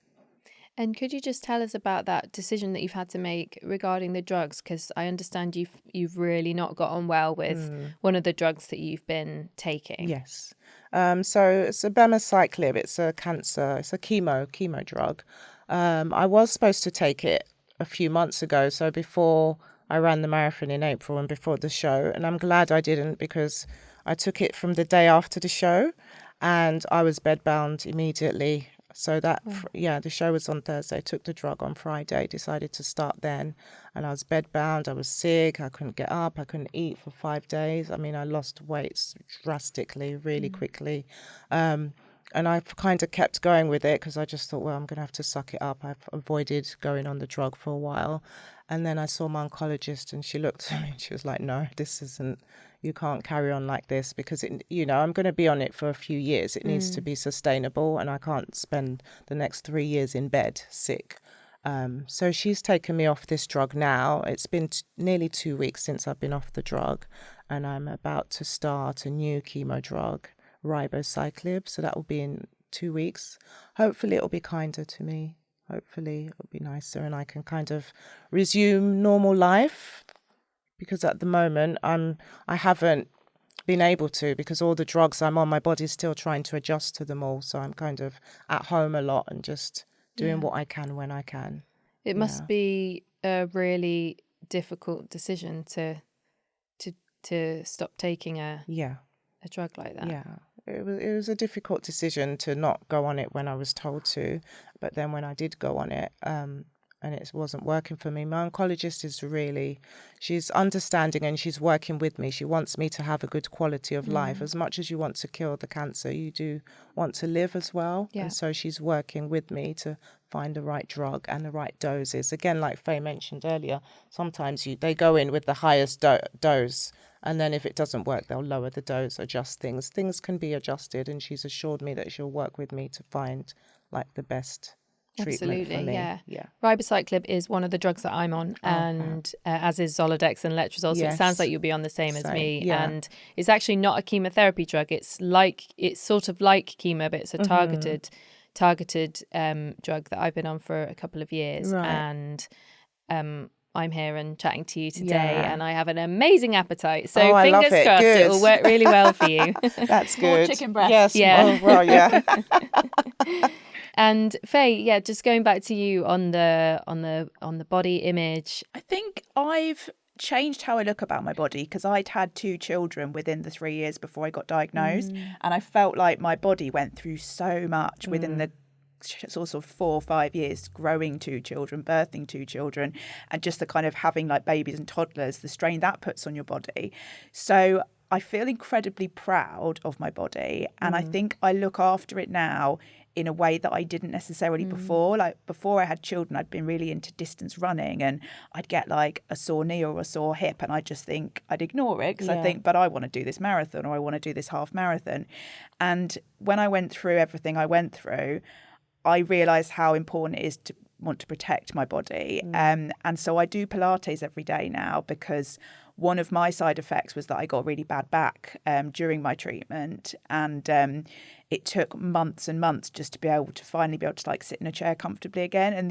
And could you just tell us about that decision that you've had to make regarding the drugs? Because I understand you've really not got on well with one of the drugs that you've been taking. Yes. So it's abemaciclib. It's a chemo drug. I was supposed to take it a few months ago, so before I ran the marathon in April and before the show, and I'm glad I didn't, because I took it from the day after the show and I was bedbound immediately. So that, the show was on Thursday. I took the drug on Friday, decided to start then. And I was bedbound, I was sick, I couldn't get up, I couldn't eat for 5 days. I mean, I lost weight drastically, really quickly. And I've kind of kept going with it, because I just thought, well, I'm going to have to suck it up. I've avoided going on the drug for a while. And then I saw my oncologist, and she looked at me and she was like, no, this isn't, you can't carry on like this, because I'm going to be on it for a few years. It needs to be sustainable, and I can't spend the next 3 years in bed sick. So she's taken me off this drug now. It's been nearly 2 weeks since I've been off the drug, and I'm about to start a new chemo drug, ribociclib. So that will be in 2 weeks. Hopefully it'll be kinder to me. Hopefully it'll be nicer, and I can kind of resume normal life. Because at the moment, I haven't been able to, because all the drugs I'm on, my body's still trying to adjust to them all. So I'm kind of at home a lot and just doing what I can when I can. It must be a really difficult decision to stop taking a drug like that. Yeah, it was a difficult decision to not go on it when I was told to, but then when I did go on it, and it wasn't working for me. My oncologist she's understanding, and she's working with me. She wants me to have a good quality of life. As much as you want to cure the cancer, you do want to live as well. Yeah. And so she's working with me to find the right drug and the right doses. Again, like Faye mentioned earlier, sometimes they go in with the highest dose, and then if it doesn't work, they'll lower the dose, adjust things. Things can be adjusted, and she's assured me that she'll work with me to find the best treatment for me. Yeah. Ribociclib is one of the drugs that I'm on, and as is Zoladex and Letrozole. So it sounds like you'll be on the same as me. Yeah. And it's actually not a chemotherapy drug. It's sort of like chemo, but it's a targeted drug that I've been on for a couple of years. Right. And I'm here and chatting to you today, and I have an amazing appetite. So fingers crossed, it will work really well for you. That's good. More chicken breast. Yes. Yeah. Oh, well, yeah. And Faye, just going back to you on the body image. I think I've changed how I look about my body, because I'd had 2 children within the 3 years before I got diagnosed, and I felt like my body went through so much within the sort of 4 or 5 years, growing 2 children, birthing 2 children, and just the kind of having like babies and toddlers, the strain that puts on your body. So I feel incredibly proud of my body, and I think I look after it now in a way that I didn't necessarily before. Like before I had children, I'd been really into distance running, and I'd get like a sore knee or a sore hip, and I just think I'd ignore it, because I think, but I want to do this marathon, or I want to do this half marathon. And when I went through everything I went through, I realised how important it is to want to protect my body. And so I do Pilates every day now, because one of my side effects was that I got really bad back during my treatment. And it took months and months just to finally be able to like sit in a chair comfortably again. And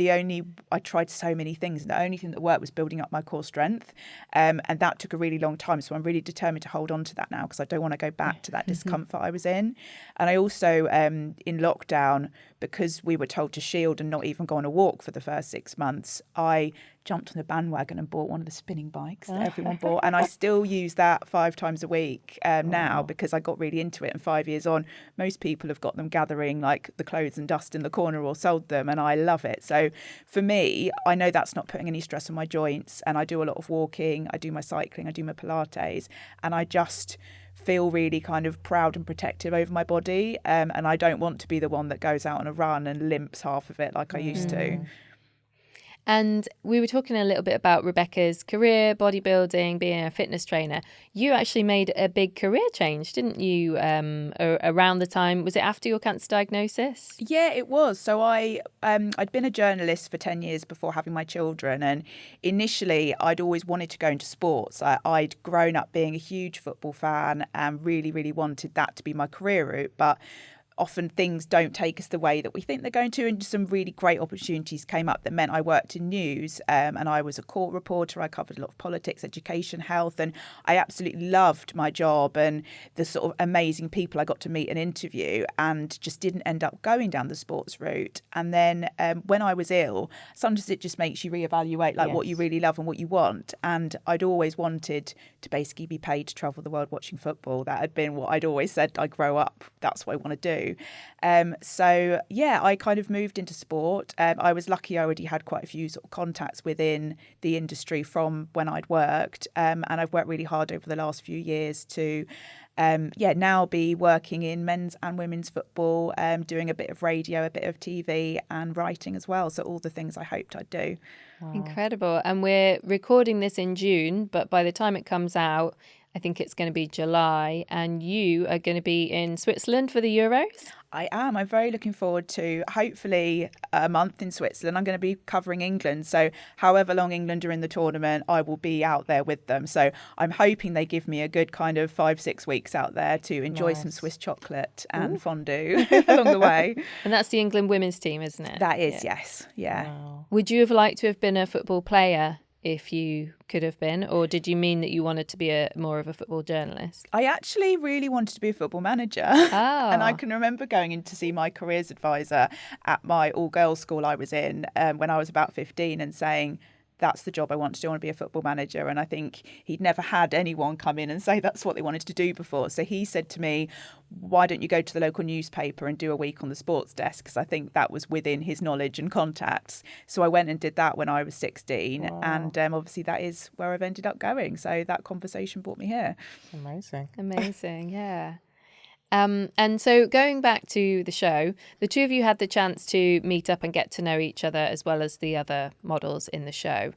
I tried so many things, and the only thing that worked was building up my core strength. And that took a really long time. So I'm really determined to hold on to that now, because I don't want to go back to that discomfort I was in. And I also, in lockdown, because we were told to shield and not even go on a walk for the first 6 months, I jumped on the bandwagon and bought one of the spinning bikes that everyone bought. And I still use that 5 times a week now, because I got really into it. And 5 years on, most people have got them gathering like the clothes and dust in the corner or sold them. And I love it. So for me, I know that's not putting any stress on my joints. And I do a lot of walking. I do my cycling. I do my Pilates. And I just feel really kind of proud and protective over my body. And I don't want to be the one that goes out on a run and limps half of it like I used to. And we were talking a little bit about Rebecca's career, bodybuilding, being a fitness trainer. You actually made a big career change, didn't you, around the time, was it after your cancer diagnosis? Yeah, it was. So I'd been a journalist for 10 years before having my children. And initially, I'd always wanted to go into sports. I'd grown up being a huge football fan and really, really wanted that to be my career route. But often things don't take us the way that we think they're going to, and some really great opportunities came up that meant I worked in news, and I was a court reporter. I covered a lot of politics, education, health, and I absolutely loved my job and the sort of amazing people I got to meet and interview, and just didn't end up going down the sports route. And then when I was ill, sometimes it just makes you reevaluate what you really love and what you want. And I'd always wanted to basically be paid to travel the world watching football. That had been what I'd always said I'd grow up. That's what I want to do. So yeah, I kind of moved into sport. I was lucky I already had quite a few sort of contacts within the industry from when I'd worked, and I've worked really hard over the last few years to now be working in men's and women's football, doing a bit of radio, a bit of TV and writing as well. So all the things I hoped I'd do. Wow. Incredible. And we're recording this in June, but by the time it comes out, I think it's going to be July, and you are going to be in Switzerland for the Euros? I am. I'm very looking forward to hopefully a month in Switzerland. I'm going to be covering England. So however long England are in the tournament, I will be out there with them. So I'm hoping they give me a good kind of 5-6 weeks out there to enjoy some Swiss chocolate and fondue along the way. And that's the England women's team, isn't it? That is, yes. Yeah. Wow. Would you have liked to have been a football player if you could have been, or did you mean that you wanted to be more of a football journalist? I actually really wanted to be a football manager. Oh. And I can remember going in to see my careers advisor at my all-girls school I was in when I was about 15 and saying, that's the job I want to do. I want to be a football manager. And I think he'd never had anyone come in and say that's what they wanted to do before. So he said to me, why don't you go to the local newspaper and do a week on the sports desk? Because I think that was within his knowledge and contacts. So I went and did that when I was 16. Wow. And obviously that is where I've ended up going. So that conversation brought me here. Amazing, yeah. And so going back to the show, the two of you had the chance to meet up and get to know each other as well as the other models in the show.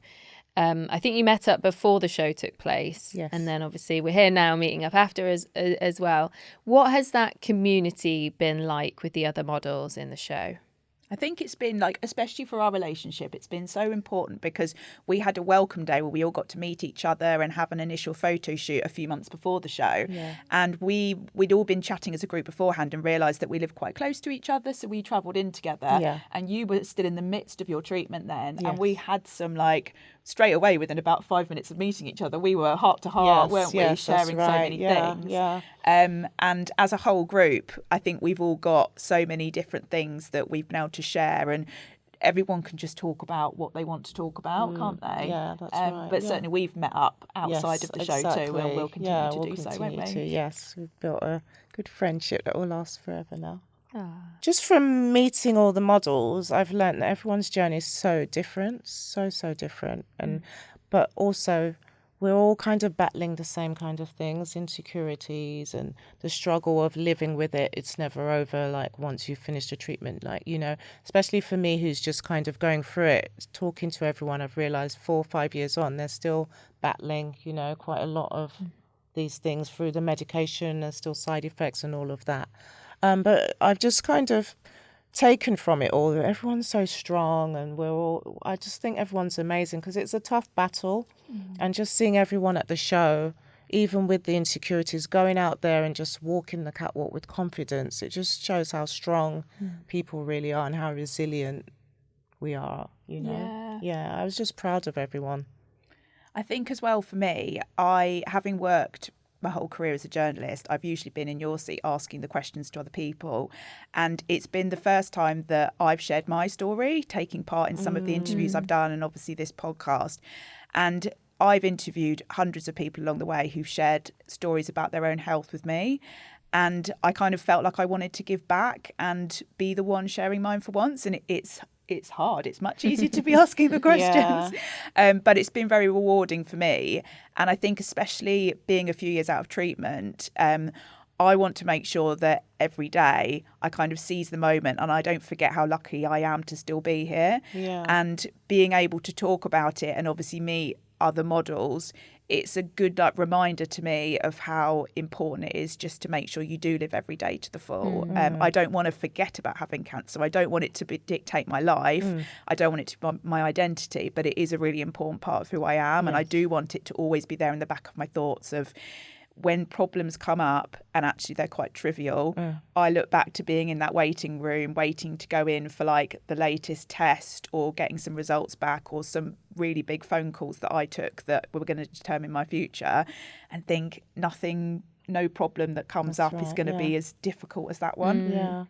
I think you met up before the show took place. Yes. And then obviously we're here now meeting up after as well. What has that community been like with the other models in the show? I think it's been like, especially for our relationship, it's been so important because we had a welcome day where we all got to meet each other and have an initial photo shoot a few months before the show. Yeah. And we'd all been chatting as a group beforehand and realised that we lived quite close to each other. So we travelled in together. Yeah. And you were still in the midst of your treatment then. Yes. And we had some straight away within about 5 minutes of meeting each other, we were heart to heart, weren't we? Sharing so many things. Yeah. And as a whole group, I think we've all got so many different things that we've been able to share, and everyone can just talk about what they want to talk about, can't they? Yeah, that's right. But certainly we've met up outside of the show too, and we'll continue to do so, won't we? Yes, we've built a good friendship that will last forever now. Just from meeting all the models, I've learned that everyone's journey is so different, so different. But also, we're all kind of battling the same kind of things, insecurities and the struggle of living with it. It's never over, once you've finished a treatment, especially for me who's just kind of going through it, talking to everyone, I've realised 4 or 5 years on, they're still battling, quite a lot of these things through the medication. There's still side effects and all of that. But I've just kind of taken from it all that everyone's so strong, and I just think everyone's amazing because it's a tough battle. And just seeing everyone at the show, even with the insecurities, going out there and just walking the catwalk with confidence, it just shows how strong people really are and how resilient we are, you know. Yeah, I was just proud of everyone. I think as well for me, having worked my whole career as a journalist, I've usually been in your seat asking the questions to other people. And it's been the first time that I've shared my story, taking part in some of the interviews I've done and obviously this podcast. And I've interviewed hundreds of people along the way who've shared stories about their own health with me. And I kind of felt like I wanted to give back and be the one sharing mine for once. And it's hard. It's much easier to be asking the questions. But it's been very rewarding for me. And I think especially being a few years out of treatment, I want to make sure that every day I kind of seize the moment and I don't forget how lucky I am to still be here. And being able to talk about it and obviously meet other models, it's a good reminder to me of how important it is just to make sure you do live every day to the full. I don't want to forget about having cancer. I don't want it to dictate my life. I don't want it to be my identity, but it is a really important part of who I am. And I do want it to always be there in the back of my thoughts of when problems come up, and actually they're quite trivial, I look back to being in that waiting room, waiting to go in for like the latest test or getting some results back or some really big phone calls that I took that were going to determine my future, and think no problem that comes up is going to be as difficult as that one.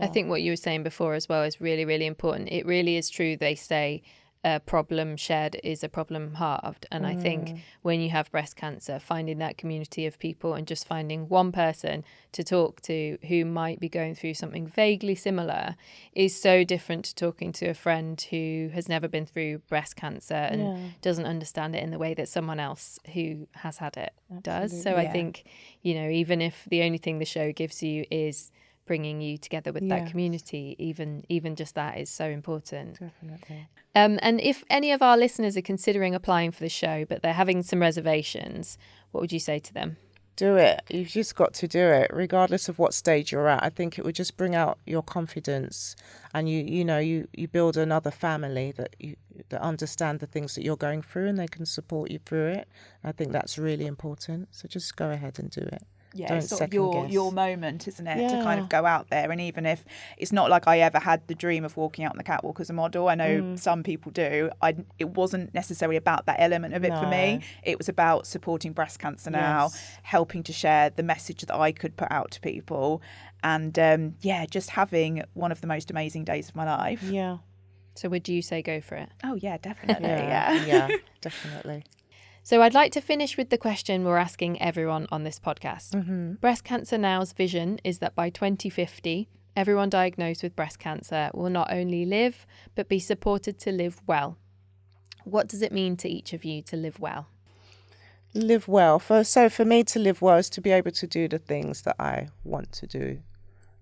I think what you were saying before as well is really, really important. It really is true. They say a problem shared is a problem halved. And I think when you have breast cancer, finding that community of people and just finding one person to talk to who might be going through something vaguely similar is so different to talking to a friend who has never been through breast cancer and doesn't understand it in the way that someone else who has had it does. So I think, you know, even if the only thing the show gives you is bringing you together with that community, even just that is so important. Definitely. And if any of our listeners are considering applying for the show, but they're having some reservations, what would you say to them? Do it. You've just got to do it, regardless of what stage you're at. I think it would just bring out your confidence, and you build another family that understand the things that you're going through, and they can support you through it. I think that's really important. So just go ahead and do it. Yeah, Don't it's sort of your moment, isn't it, to Yeah. kind of go out there. And even if it's not like I ever had the dream of walking out on the catwalk as a model, I know some people do. It wasn't necessarily about that element of it for me. It was about supporting breast cancer now, helping to share the message that I could put out to people, and just having one of the most amazing days of my life. Yeah. So would you say go for it? Oh yeah, definitely. Yeah, definitely. So I'd like to finish with the question we're asking everyone on this podcast. Breast Cancer Now's vision is that by 2050, everyone diagnosed with breast cancer will not only live, but be supported to live well. What does it mean to each of you to live well? Live well. So for me to live well is to be able to do the things that I want to do.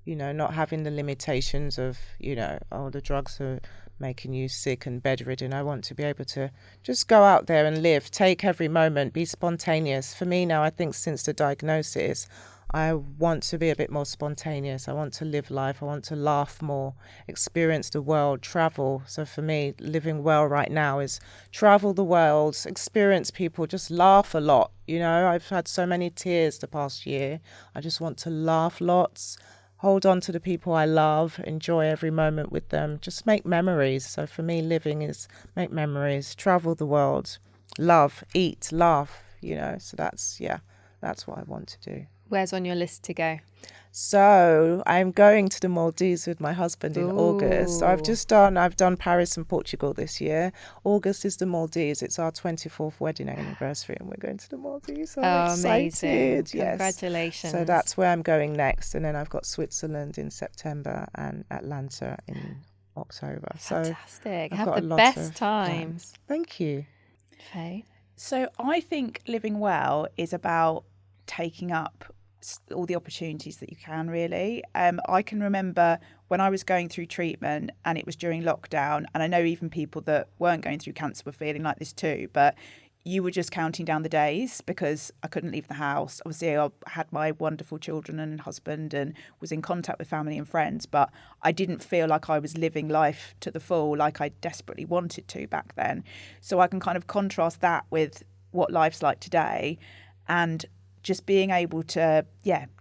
You know, not having the limitations of, the drugs are making you sick and bedridden. I want to be able to just go out there and live, take every moment, be spontaneous. For me now, I think since the diagnosis, I want to be a bit more spontaneous. I want to live life. I want to laugh more, experience the world, travel. So for me, living well right now is travel the world, experience people, just laugh a lot. You know, I've had so many tears the past year. I just want to laugh lots. Hold on to the people I love, enjoy every moment with them, just make memories. So for me, living is make memories, travel the world, love, eat, laugh, so that's what I want to do. Where's on your list to go? So I'm going to the Maldives with my husband in August. So I've done Paris and Portugal this year. August is the Maldives. It's our 24th wedding anniversary and we're going to the Maldives. So I'm excited. Amazing. Yes. Congratulations. So that's where I'm going next. And then I've got Switzerland in September and Atlanta in October. Fantastic. So Have the best time. Thank you. Faye? So I think living well is about taking up all the opportunities that you can, really. I can remember when I was going through treatment and it was during lockdown, and I know even people that weren't going through cancer were feeling like this too, but you were just counting down the days because I couldn't leave the house. Obviously, I had my wonderful children and husband and was in contact with family and friends, but I didn't feel like I was living life to the full like I desperately wanted to back then. So I can kind of contrast that with what life's like today. And just being able to,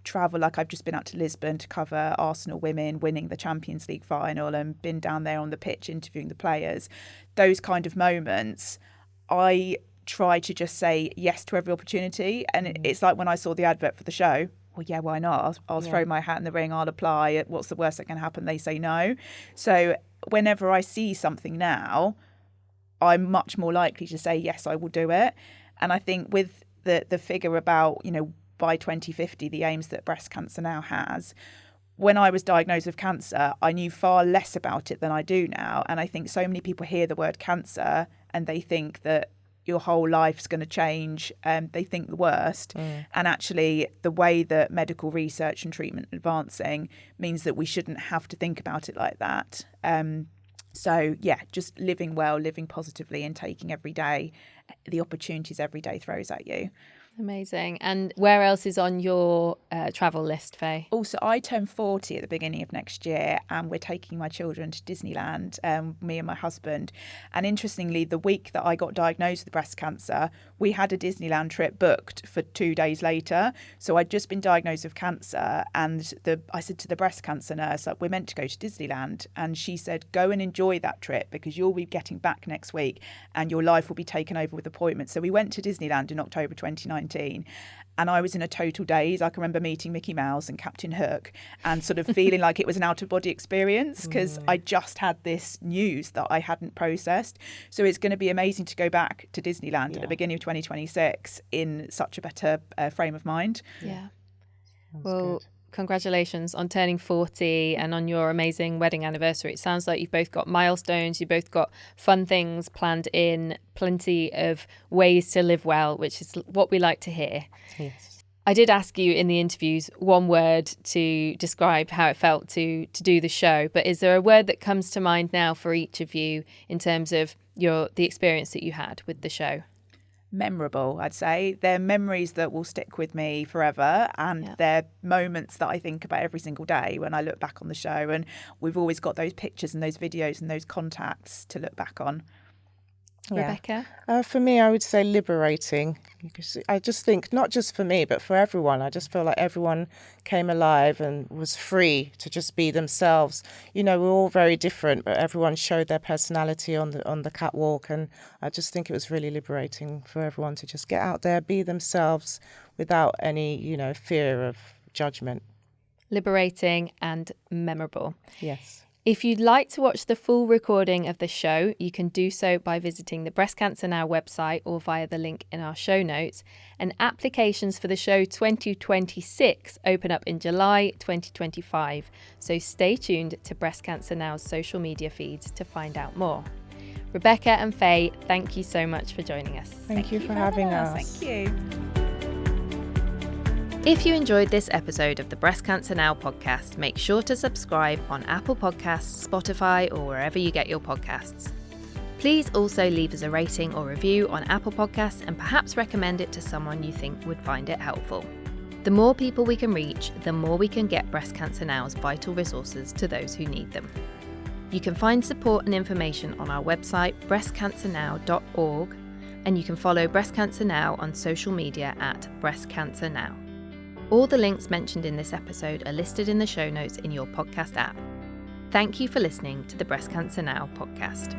travel, like I've just been out to Lisbon to cover Arsenal women winning the Champions League final and been down there on the pitch interviewing the players. Those kind of moments, I try to just say yes to every opportunity. And it's like when I saw the advert for the show, well, yeah, why not? I'll throw my hat in the ring, I'll apply. What's the worst that can happen? They say no. So whenever I see something now, I'm much more likely to say, yes, I will do it. And I think with the figure about, by 2050, the aims that breast cancer now has, when I was diagnosed with cancer, I knew far less about it than I do now. And I think so many people hear the word cancer and they think that your whole life's going to change. They think the worst. And actually, the way that medical research and treatment advancing means that we shouldn't have to think about it like that. So, just living well, living positively and taking every day, the opportunities every day throws at you. Amazing. And where else is on your travel list, Faye? Also, I turn 40 at the beginning of next year and we're taking my children to Disneyland, me and my husband. And interestingly, the week that I got diagnosed with breast cancer, we had a Disneyland trip booked for 2 days later. So I'd just been diagnosed with cancer and I said to the breast cancer nurse, like, we're meant to go to Disneyland. And she said, go and enjoy that trip because you'll be getting back next week and your life will be taken over with appointments. So we went to Disneyland in October 2019. And I was in a total daze. I can remember meeting Mickey Mouse and Captain Hook and sort of feeling like it was an out-of-body experience because I just had this news that I hadn't processed. So it's going to be amazing to go back to Disneyland at the beginning of 2026 in such a better frame of mind. Yeah. Well, congratulations on turning 40 and on your amazing wedding anniversary. It sounds like you've both got milestones, you've both got fun things planned in, plenty of ways to live well, which is what we like to hear. Yes. I did ask you in the interviews one word to describe how it felt to do the show, but is there a word that comes to mind now for each of you in terms of the experience that you had with the show? Memorable, I'd say. They're memories that will stick with me forever and they're moments that I think about every single day when I look back on the show, and we've always got those pictures and those videos and those contacts to look back on. Rebecca? For me, I would say liberating. Because I just think, not just for me, but for everyone, I just feel like everyone came alive and was free to just be themselves. We're all very different, but everyone showed their personality on the catwalk. And I just think it was really liberating for everyone to just get out there, be themselves without any, fear of judgment. Liberating and memorable. Yes. If you'd like to watch the full recording of the show, you can do so by visiting the Breast Cancer Now website or via the link in our show notes. And applications for the show 2026 open up in July 2025. So stay tuned to Breast Cancer Now's social media feeds to find out more. Rebecca and Faye, thank you so much for joining us. Thank you for having us. Thank you. If you enjoyed this episode of the Breast Cancer Now podcast, make sure to subscribe on Apple Podcasts, Spotify, or wherever you get your podcasts. Please also leave us a rating or review on Apple Podcasts and perhaps recommend it to someone you think would find it helpful. The more people we can reach, the more we can get Breast Cancer Now's vital resources to those who need them. You can find support and information on our website, breastcancernow.org, and you can follow Breast Cancer Now on social media at Breast Cancer Now. All the links mentioned in this episode are listed in the show notes in your podcast app. Thank you for listening to the Breast Cancer Now podcast.